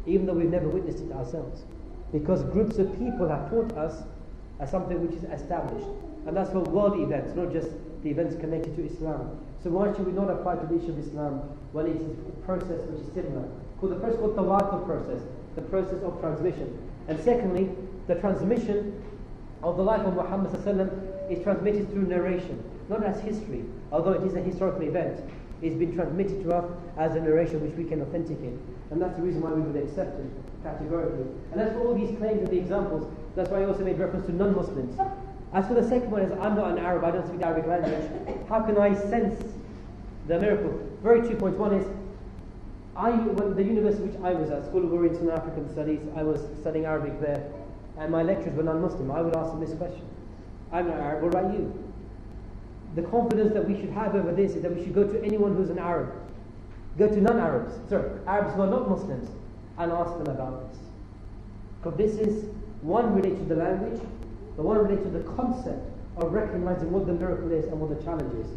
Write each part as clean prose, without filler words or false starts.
even though we've never witnessed it ourselves. Because groups of people have taught us as something which is established. And that's for world events, not just the events connected to Islam. So why should we not apply to the issue of Islam when it is a process which is similar? The first called tawattur process, the process of transmission. And secondly, the transmission of the life of Muhammad is transmitted through narration, not as history, although it is a historical event. It's been transmitted to us as a narration which we can authenticate. And that's the reason why we would accept it categorically. And as for all these claims and the examples, that's why I also made reference to non-Muslims. As for the second one, is I'm not an Arab, I don't speak the Arabic language. How can I sense the miracle? Very 2 points. One is, when the university which I was at, School of Oriental and African Studies, I was studying Arabic there, and my lecturers were non-Muslim. I would ask them this question: I'm not Arab, what about you? The confidence that we should have over this is that we should go to anyone who's an Arab, go to non-Arabs, Arabs who are not Muslims, and ask them about this. Because this is one related to the language, but one related to the concept of recognizing what the miracle is and what the challenge is.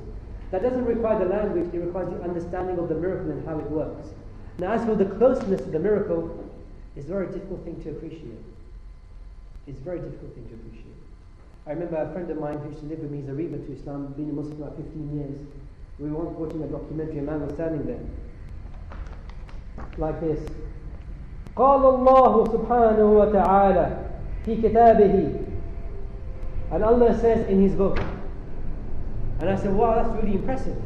That doesn't require the language, it requires the understanding of the miracle and how it works. Now, as for the closeness to the miracle, it's a very difficult thing to appreciate. It's a very difficult thing to appreciate. I remember a friend of mine who used to live with me, he's a Reba to Islam, been a Muslim for about 15 years. We were once watching a documentary, a man was standing there, like this. قال الله سبحانه وتعالى في كتابه. And Allah says in His book. And I said, wow, that's really impressive.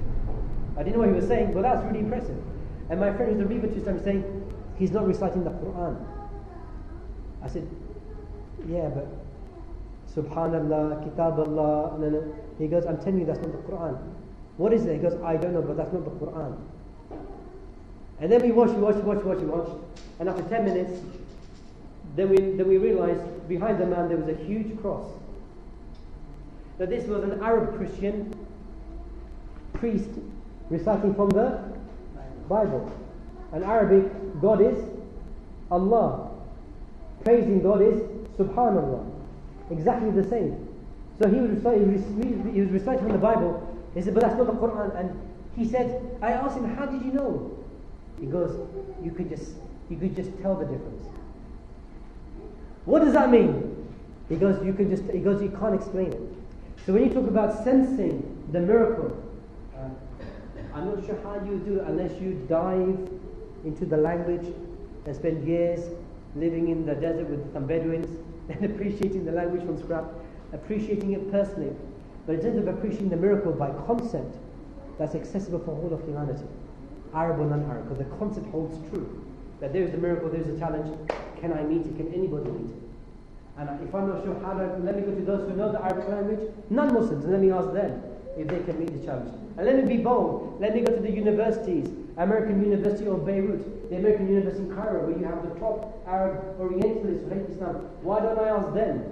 I didn't know what he was saying, but that's really impressive. And my friend who's a Reba to Islam is saying, he's not reciting the Qur'an. I said, yeah, but Subhanallah, Kitab Allah. And he goes, I'm telling you that's not the Qur'an. What is it? He goes, I don't know, but that's not the Qur'an. And then we watch. And after 10 minutes, then we realized behind the man there was a huge cross. That this was an Arab Christian priest reciting from the Bible. An Arabic God is Allah. Praising God is Subhanallah. Exactly the same. So he was reciting from the Bible. He said, but that's not the Qur'an. And he said, I asked him, how did you know? He goes, you could just tell the difference. What does that mean? He goes, you can't explain it. So when you talk about sensing the miracle, I'm not sure how you do it unless you dive into the language and spend years living in the desert with some Bedouins and appreciating the language from scratch, appreciating it personally. But in terms of appreciating the miracle by concept, that's accessible for all of humanity, Arab or non-Arab, because the concept holds true. That there is a miracle, there is a challenge. Can I meet it? Can anybody meet it? And if I'm not sure how let me go to those who know the Arabic language, non-Muslims, and let me ask them if they can meet the challenge. And let me be bold. Let me go to the universities, American University of Beirut, the American University in Cairo, where you have the top Arab Orientalists who hate Islam. Why don't I ask them?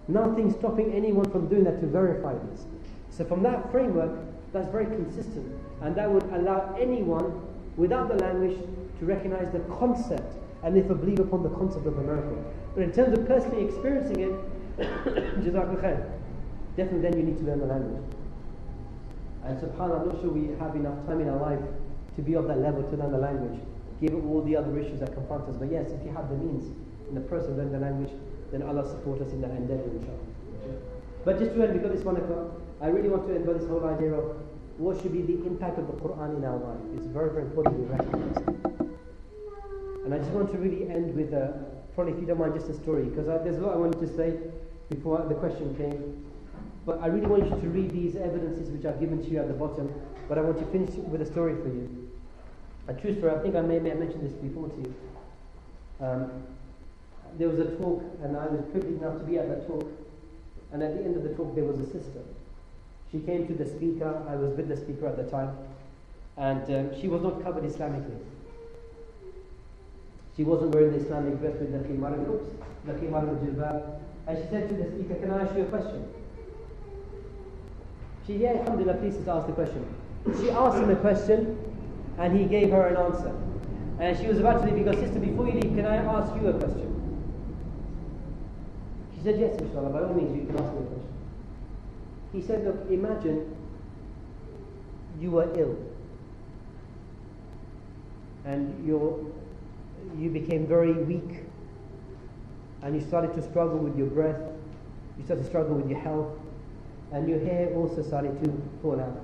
Nothing stopping anyone from doing that to verify this. So from that framework, that's very consistent. And that would allow anyone, without the language, to recognize the concept and therefore believe upon the concept of a miracle. But in terms of personally experiencing it, Jazakallah khair, definitely then you need to learn the language. And subhanAllah, I'm not sure we have enough time in our life to be of that level to learn the language, given all the other issues that confront us. But yes, if you have the means in the process of learning the language, then Allah support us in that endeavor, inshallah. But just to end, because it's 1 o'clock, I really want to end by this whole idea of what should be the impact of the Qur'an in our life. It's very, very important we recognize it. And I just want to really end with, probably if you don't mind, just a story, because there's a lot I wanted to say before the question came. But I really want you to read these evidences which I've given to you at the bottom, but I want to finish with a story for you. A true story, I think I may have mentioned this before to you. There was a talk, and I was privileged enough to be at that talk, and at the end of the talk there was a sister. She came to the speaker, I was with the speaker at the time, and she was not covered Islamically. She wasn't wearing the Islamic dress with the khimar al-jilbab. And she said to the speaker, can I ask you a question? She, yeah, alhamdulillah, please just ask the question. She asked him a question, and he gave her an answer. And she was about to leave. He goes, sister, before you leave, can I ask you a question? She said, yes, inshallah, by all means, you can ask me a question. He said, look, imagine you were ill. And you became very weak, and you started to struggle with your breath, you started to struggle with your health, and your hair also started to fall out.